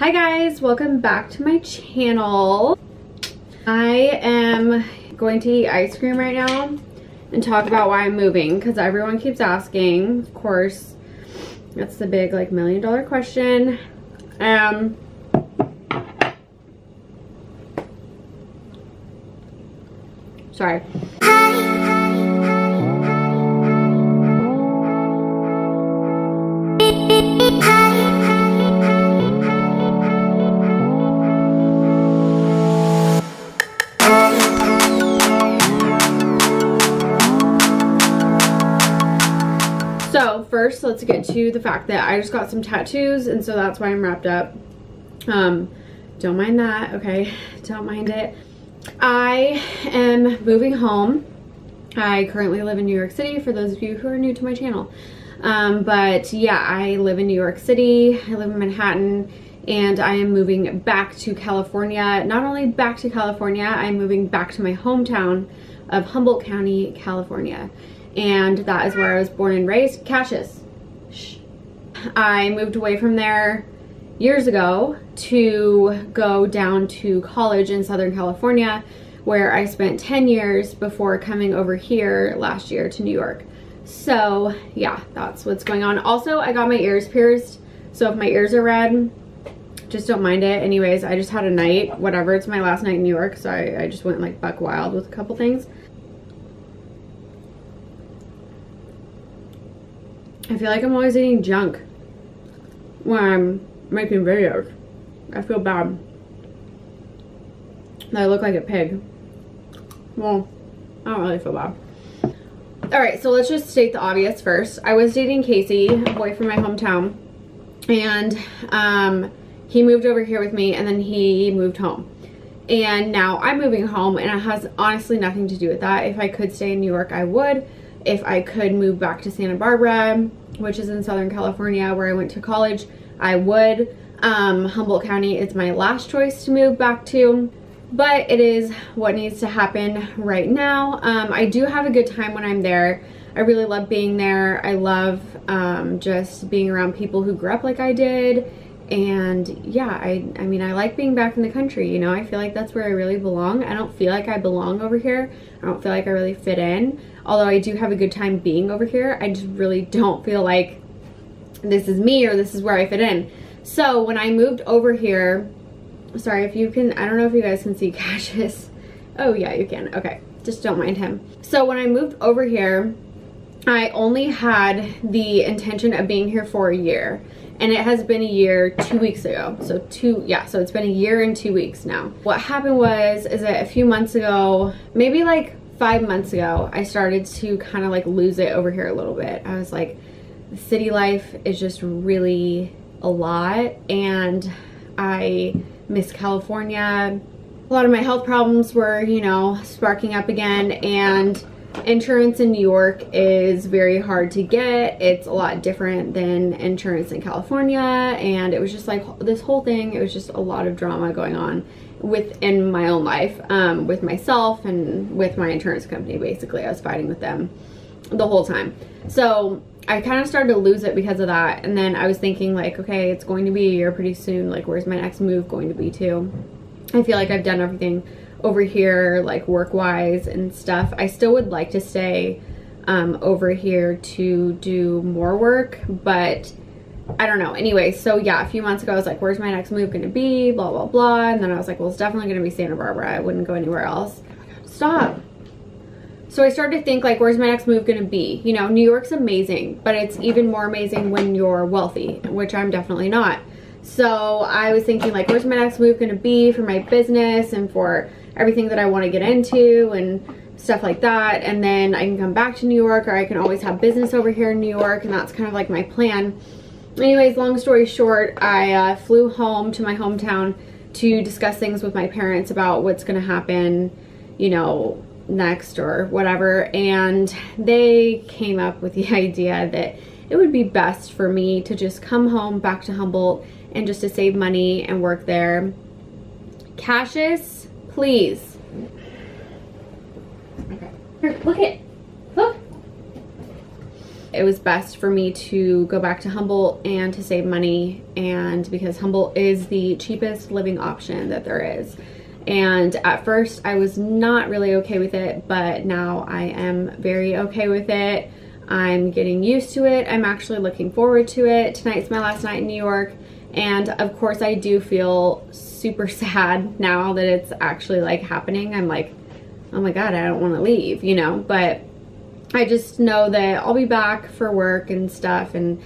Hi guys, welcome back to my channel. I am going to eat ice cream right now and talk about why I'm moving because everyone keeps asking. Of course, that's the big like $1 million question. Sorry. So first, let's get to the fact that I just got some tattoos, and so that's why I'm wrapped up. Don't mind that, okay? Don't mind it. I am moving home. I currently live in New York City, for those of you who are new to my channel. But yeah, I live in New York City. I live in Manhattan, and I am moving back to California. Not only back to California, I'm moving back to my hometown of Humboldt County, California. And that is where I was born and raised. Cassius. Shh. I moved away from there years ago to go down to college in Southern California, where I spent 10 years before coming over here last year to New York. So yeah, that's what's going on. Also, I got my ears pierced, so if my ears are red, just don't mind it. Anyways, I just had a night, whatever, it's my last night in New York, so I just went like buck wild with a couple things. I feel like I'm always eating junk when I'm making videos. I feel bad that I look like a pig. Well, I don't really feel bad. Alright, so let's just state the obvious first. I was dating Casey, a boy from my hometown, and he moved over here with me, and then he moved home. And now I'm moving home, and it has honestly nothing to do with that. If I could stay in New York, I would. If I could move back to Santa Barbara, which is in Southern California where I went to college, I would. Humboldt County is my last choice to move back to, but it is what needs to happen right now. I do have a good time when I'm there. I really love being there. I love just being around people who grew up like I did. And yeah, I mean, I like being back in the country, you know. I feel like that's where I really belong. I don't feel like I belong over here. I don't feel like I really fit in. Although I do have a good time being over here, I just really don't feel like this is me or this is where I fit in. So when I moved over here, sorry if you can, I don't know if you guys can see Cassius. Oh yeah, you can. Okay, just don't mind him. So when I moved over here, I only had the intention of being here for a year. And it has been a year 2 weeks ago. So it's been a year and 2 weeks now. What happened is that a few months ago, maybe like 5 months ago, I started to kind of like lose it over here a little bit. I was like, the city life is just really a lot, and I miss California. A lot of my health problems were, you know, sparking up again, and insurance in New York is very hard to get. It's a lot different than insurance in California, and it was just like this whole thing, it was just a lot of drama going on within my own life, with myself and with my insurance company. Basically, I was fighting with them the whole time. So I kind of started to lose it because of that, and then I was thinking like, okay, it's going to be a year pretty soon, like where's my next move going to be to? I feel like I've done everything over here, like work-wise and stuff. I still would like to stay over here to do more work, but I don't know. Anyway, so yeah, a few months ago I was like, where's my next move gonna be, blah blah blah, and then I was like, well, it's definitely gonna be Santa Barbara. I wouldn't go anywhere else. Stop. So I started to think like, where's my next move gonna be? You know, New York's amazing, but it's even more amazing when you're wealthy, which I'm definitely not. So I was thinking like, where's my next move gonna be for my business and for everything that I want to get into and stuff like that, and then I can come back to New York, or I can always have business over here in New York, and that's kind of like my plan. Anyways, long story short, I flew home to my hometown to discuss things with my parents about what's going to happen, you know, next or whatever, and they came up with the idea that it would be best for me to just come home back to Humboldt and just to save money and work there. Cassius, please. Okay. Here, look it. Look. it was best for me to go back to Humboldt and to save money, and because Humboldt is the cheapest living option that there is. And at first I was not really okay with it, but now I am very okay with it. I'm getting used to it. I'm actually looking forward to it. Tonight's my last night in New York, and of course I do feel super sad now that it's actually like happening. I'm like, oh my god, I don't want to leave, you know, but I just know that I'll be back for work and stuff, and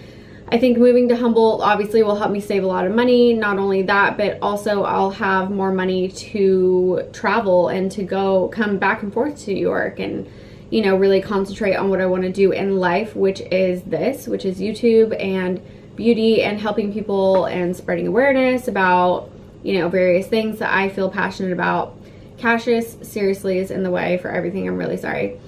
I think moving to Humboldt obviously will help me save a lot of money. Not only that, but also I'll have more money to travel and to come back and forth to New York and, you know, really concentrate on what I want to do in life, which is YouTube and beauty and helping people and spreading awareness about, you know, various things that I feel passionate about. Cassius seriously is in the way for everything. I'm really sorry.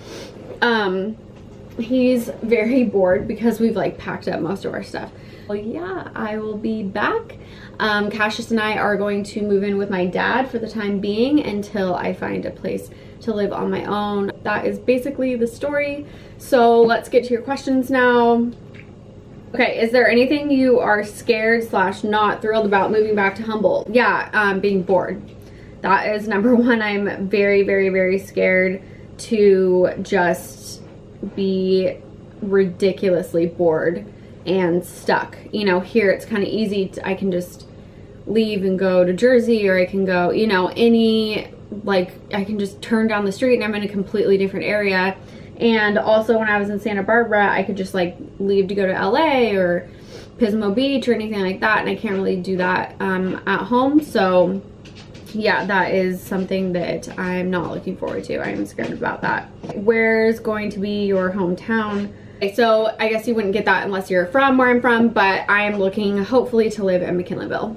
He's very bored because we've like packed up most of our stuff. Well, yeah, I will be back. Cassius and I are going to move in with my dad for the time being until I find a place to live on my own. That is basically the story. So let's get to your questions now. Okay, is there anything you are scared / not thrilled about moving back to Humboldt? Yeah, being bored. That is number one. I'm very, very, very scared to just be ridiculously bored and stuck. You know, here it's kind of easy. I can just leave and go to Jersey, or I can go, you know, I can just turn down the street and I'm in a completely different area. And also when I was in Santa Barbara, I could just like leave to go to LA or Pismo Beach or anything like that, and I can't really do that at home. So yeah, that is something that I'm not looking forward to. I'm scared about that. Where's going to be your hometown? So I guess you wouldn't get that unless you're from where I'm from, but I am looking hopefully to live in McKinleyville.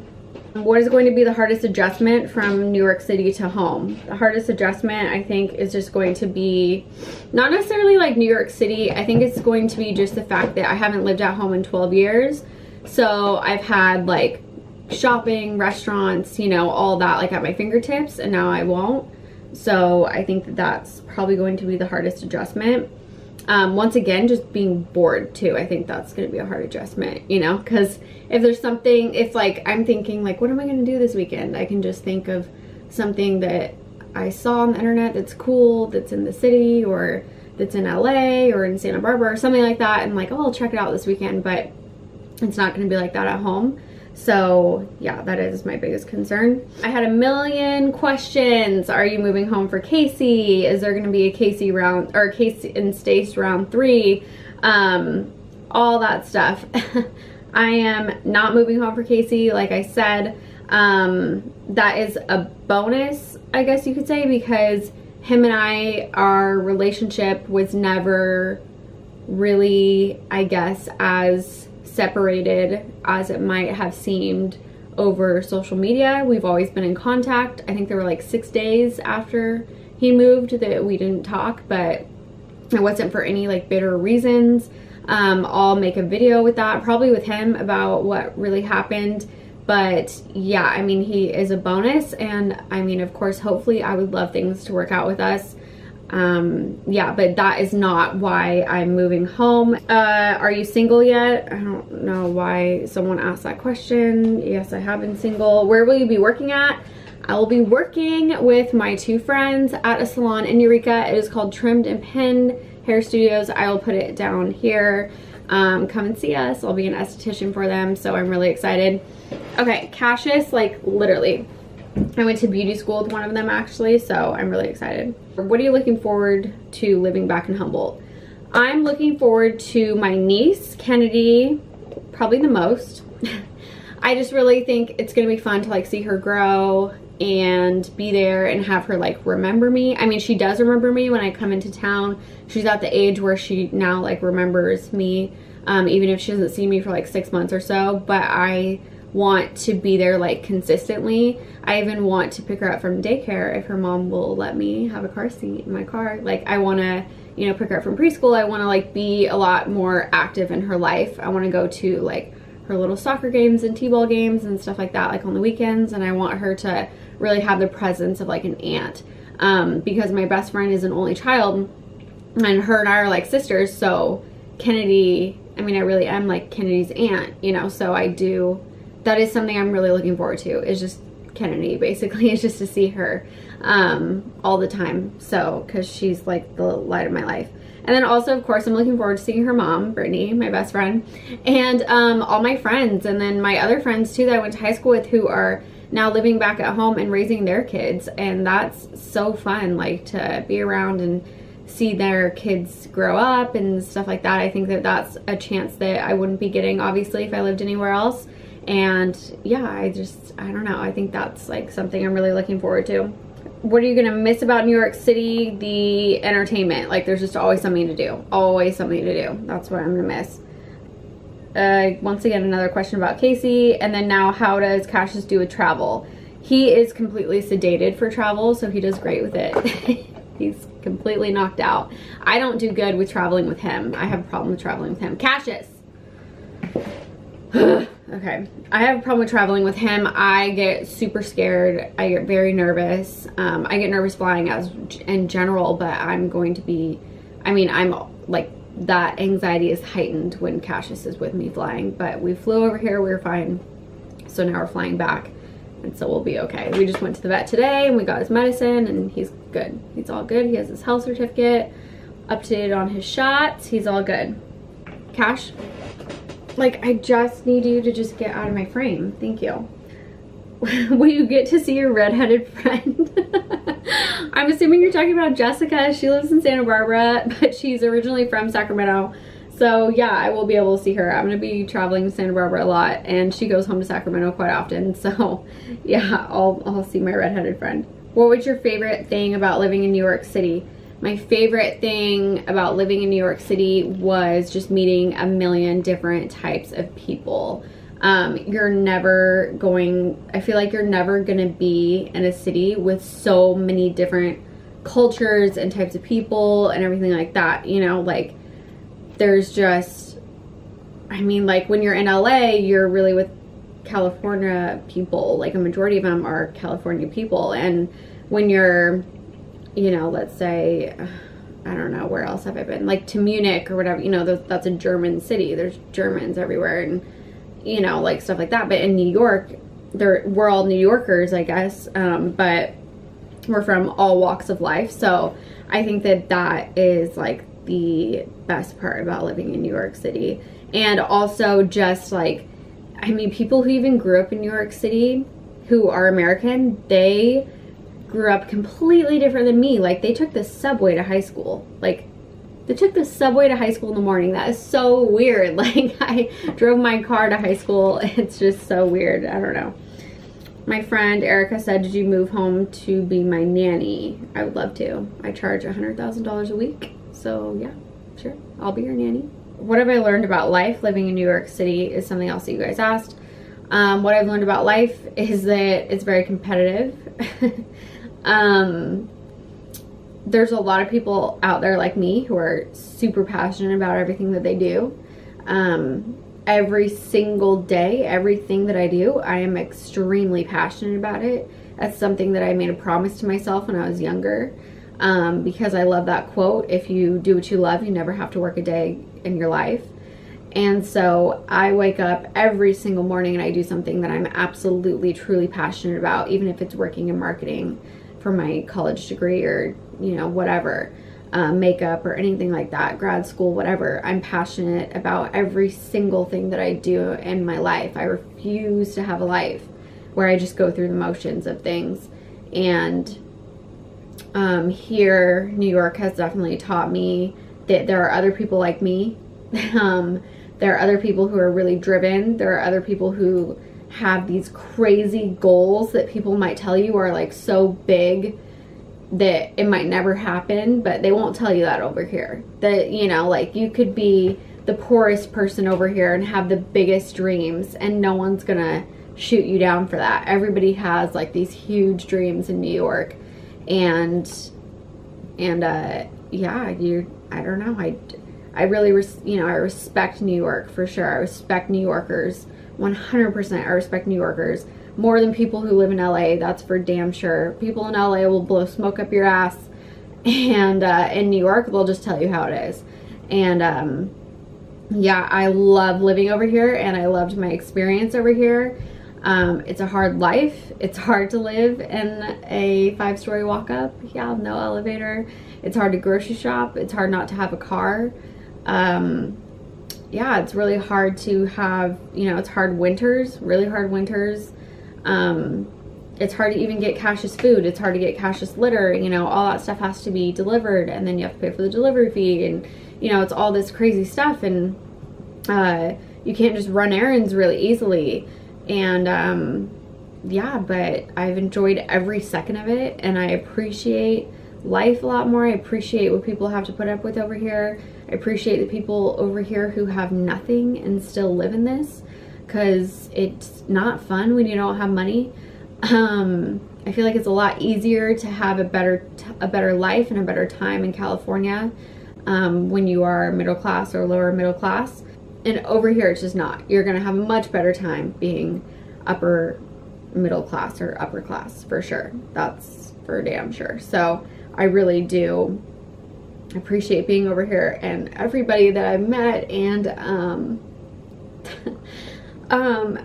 What is going to be the hardest adjustment from New York City to home? The hardest adjustment, I think, is just going to be not necessarily like New York City. I think it's going to be just the fact that I haven't lived at home in 12 years. So I've had like shopping, restaurants, you know, all that like at my fingertips, and now I won't. So I think that that's probably going to be the hardest adjustment. Once again, just being bored too. I think that's going to be a hard adjustment, you know, because if there's something, if like I'm thinking like, what am I going to do this weekend? I can just think of something that I saw on the internet that's cool, that's in the city, or that's in LA or in Santa Barbara or something like that, and like, oh, I'll check it out this weekend, but it's not going to be like that at home. So yeah, that is my biggest concern. I had a million questions. Are you moving home for Casey? Is there going to be a Casey round, or Casey and Stace round 3? All that stuff. I am not moving home for Casey, like I said. That is a bonus, I guess you could say, because him and I, our relationship was never really, I guess, as separated as it might have seemed over social media. We've always been in contact. I think there were like 6 days after he moved that we didn't talk, but it wasn't for any like bitter reasons. I'll make a video with that, probably with him, about what really happened. But yeah, I mean, he is a bonus, and I mean, of course, hopefully I would love things to work out with us. Yeah, but that is not why I'm moving home. Are you single yet? I don't know why someone asked that question. Yes, I have been single. Where will you be working at? I will be working with my 2 friends at a salon in Eureka. It is called Trimmed and Pinned Hair Studios. I will put it down here. Come and see us. I'll be an esthetician for them, so I'm really excited. Okay, Cassius, like literally, I went to beauty school with one of them actually, so I'm really excited. What are you looking forward to living back in Humboldt? I'm looking forward to my niece, Kennedy, probably the most. I just really think it's gonna be fun to like see her grow and be there and have her like remember me. I mean, she does remember me when I come into town. She's at the age where she now like remembers me, even if she doesn't see me for like 6 months or so, but I want to be there like consistently. I even want to pick her up from daycare if her mom will let me have a car seat in my car. Like I want to, you know, pick her up from preschool. I want to like be a lot more active in her life. I want to go to like her little soccer games and t-ball games and stuff like that, like on the weekends, and I want her to really have the presence of like an aunt, because my best friend is an only child and her and I are like sisters, so Kennedy, I mean, I really am like Kennedy's aunt, you know, so that is something I'm really looking forward to, is just Kennedy, basically, is just to see her all the time. So, because she's like the light of my life. And then also, of course, I'm looking forward to seeing her mom, Brittany, my best friend, and all my friends, and then my other friends too that I went to high school with, who are now living back at home and raising their kids. And that's so fun, like, to be around and see their kids grow up and stuff like that. I think that that's a chance that I wouldn't be getting, obviously, if I lived anywhere else. And yeah, I don't know, I think that's like something I'm really looking forward to. What are you gonna miss about New York City? The entertainment. Like, there's just always something to do. Always something to do. That's what I'm gonna miss. Once again, another question about Casey. And then now, how does Cassius do with travel? He is completely sedated for travel, so he does great with it. He's completely knocked out. I don't do good with traveling with him. I have a problem with traveling with him. Cassius! Okay, I have a problem with traveling with him. I get super scared. I get very nervous. I get nervous flying as in general, but I'm going to be, I mean, I'm like, that anxiety is heightened when Cassius is with me flying. But we flew over here, we were fine. So now we're flying back, and so we'll be okay. We just went to the vet today and we got his medicine, and he's good. He's all good. He has his health certificate, up to date on his shots. He's all good. Cash? Like, I just need you to just get out of my frame. Thank you. Will you get to see your redheaded friend? I'm assuming you're talking about Jessica. She lives in Santa Barbara, but she's originally from Sacramento. So yeah, I will be able to see her. I'm gonna be traveling to Santa Barbara a lot, and she goes home to Sacramento quite often. So yeah, I'll see my redheaded friend. What was your favorite thing about living in New York City? My favorite thing about living in New York City was just meeting a million different types of people. You're never going, I feel like you're never gonna be in a city with so many different cultures and types of people and everything like that, you know, like there's just, I mean, like when you're in LA, you're really with California people, like a majority of them are California people. And when you're, you know, let's say, I don't know, where else have I been? Like to Munich or whatever, you know, that's a German city. There's Germans everywhere and, you know, like stuff like that. But in New York, we're all New Yorkers, I guess, but we're from all walks of life. So I think that that is like the best part about living in New York City. And also just like, I mean, people who even grew up in New York City who are American, they grew up completely different than me. Like they took the subway to high school. Like they took the subway to high school in the morning. That is so weird. Like I drove my car to high school. It's just so weird. I don't know. My friend Erica said, did you move home to be my nanny? I would love to. I charge $100,000 a week. So yeah, sure. I'll be your nanny. What have I learned about life living in New York City is something else that you guys asked. What I've learned about life is that it's very competitive. There's a lot of people out there like me who are super passionate about everything that they do. Every single day, everything that I do, I am extremely passionate about it. That's something that I made a promise to myself when I was younger, because I love that quote, if you do what you love, you never have to work a day in your life. And so I wake up every single morning and I do something that I'm absolutely, truly passionate about, even if it's working in marketing for my college degree or, you know, whatever, makeup or anything like that, grad school, whatever. I'm passionate about every single thing that I do in my life. I refuse to have a life where I just go through the motions of things. And here, New York has definitely taught me that there are other people like me. There are other people who are really driven. There are other people who have these crazy goals that people might tell you are like so big that it might never happen, but they won't tell you that over here. That, you know, like you could be the poorest person over here and have the biggest dreams and no one's gonna shoot you down for that. Everybody has like these huge dreams in New York. And yeah, I don't know, I really, you know, I respect New York for sure. I respect New Yorkers 100%. I respect New Yorkers more than people who live in LA. That's for damn sure. People in LA will blow smoke up your ass, and in New York they'll just tell you how it is. And yeah, I love living over here and I loved my experience over here. It's a hard life. It's hard to live in a 5-story walk-up. Yeah, no elevator. It's hard to grocery shop. It's hard not to have a car. Yeah, it's really hard to have, you know, it's hard winters, really hard winters. It's hard to even get Cassius food. It's hard to get Cassius litter. You know, all that stuff has to be delivered, and then you have to pay for the delivery fee, and you know, it's all this crazy stuff, and you can't just run errands really easily. And yeah, but I've enjoyed every second of it, and I appreciate life a lot more. I appreciate what people have to put up with over here. I appreciate the people over here who have nothing and still live in this, because it's not fun when you don't have money. I feel like it's a lot easier to have a better life and a better time in California when you are middle class or lower middle class. And over here it's just not. You're gonna have a much better time being upper middle class or upper class, for sure. That's for damn sure. So I really do appreciate being over here, and everybody that I've met, and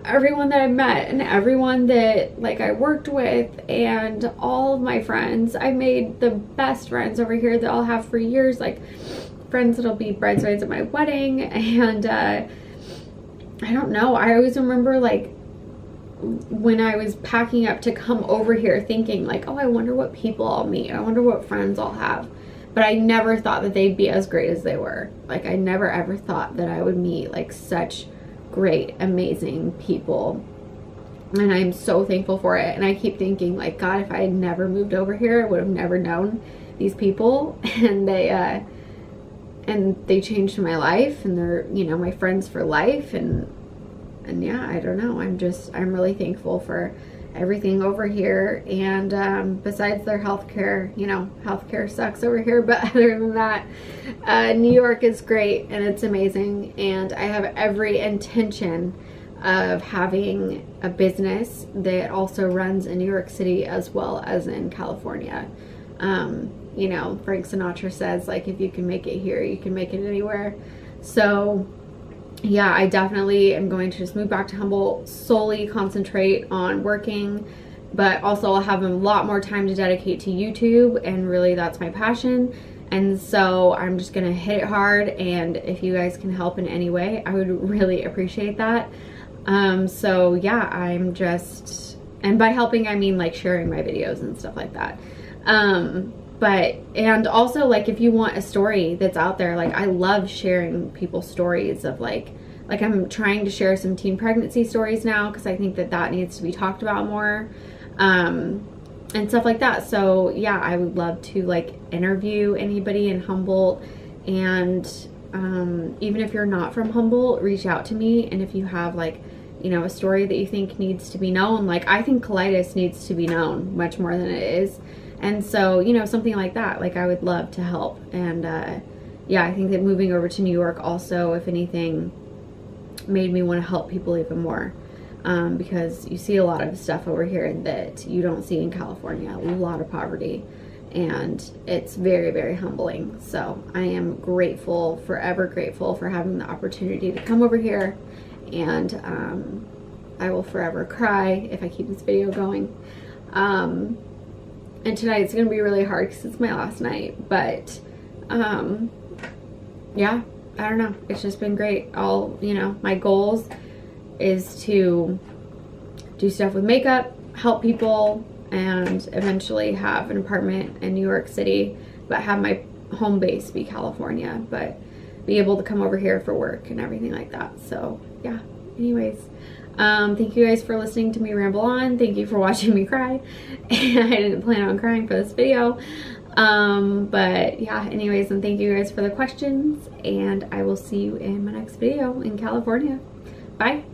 everyone that I've met, and everyone that like I worked with, and all of my friends. I made the best friends over here that I'll have for years, like friends that'll be bridesmaids at my wedding. And I don't know, I always remember like when I was packing up to come over here thinking like, oh, I wonder what people I'll meet, I wonder what friends I'll have. But I never thought that they'd be as great as they were. Like I never ever thought that I would meet like such great, amazing people, and I'm so thankful for it. And I keep thinking like, God, if I had never moved over here, I would have never known these people, and they changed my life, and they're, you know, my friends for life. And yeah, I don't know, I'm really thankful for everything over here. And besides their healthcare, you know, healthcare sucks over here, but other than that, New York is great and it's amazing. And I have every intention of having a business that also runs in New York City as well as in California. You know, Frank Sinatra says, like, if you can make it here, you can make it anywhere. So yeah, I definitely am going to just move back to Humboldt, solely concentrate on working, but also I'll have a lot more time to dedicate to YouTube, and really that's my passion. And so I'm just gonna hit it hard, and if you guys can help in any way, I would really appreciate that. So yeah, I'm just, and by helping I mean like sharing my videos and stuff like that. And also, like, if you want a story that's out there, like I love sharing people's stories of like I'm trying to share some teen pregnancy stories now, because I think that that needs to be talked about more, and stuff like that. So yeah, I would love to like interview anybody in Humboldt, and even if you're not from Humboldt, reach out to me. And if you have like, you know, a story that you think needs to be known, like I think colitis needs to be known much more than it is. And so, you know, something like that, like I would love to help. And yeah, I think that moving over to New York also, if anything, made me want to help people even more, because you see a lot of stuff over here that you don't see in California, a lot of poverty, and it's very, very humbling. So I am grateful, forever grateful for having the opportunity to come over here, and I will forever cry if I keep this video going. And tonight's gonna be really hard because it's my last night, but yeah, I don't know, it's just been great. All, you know, my goals is to do stuff with makeup, help people, and eventually have an apartment in New York City, but have my home base be California, but be able to come over here for work and everything like that. So yeah, anyways, thank you guys for listening to me ramble on. Thank you for watching me cry. I didn't plan on crying for this video. But yeah, anyways, and thank you guys for the questions, and I will see you in my next video in California. Bye.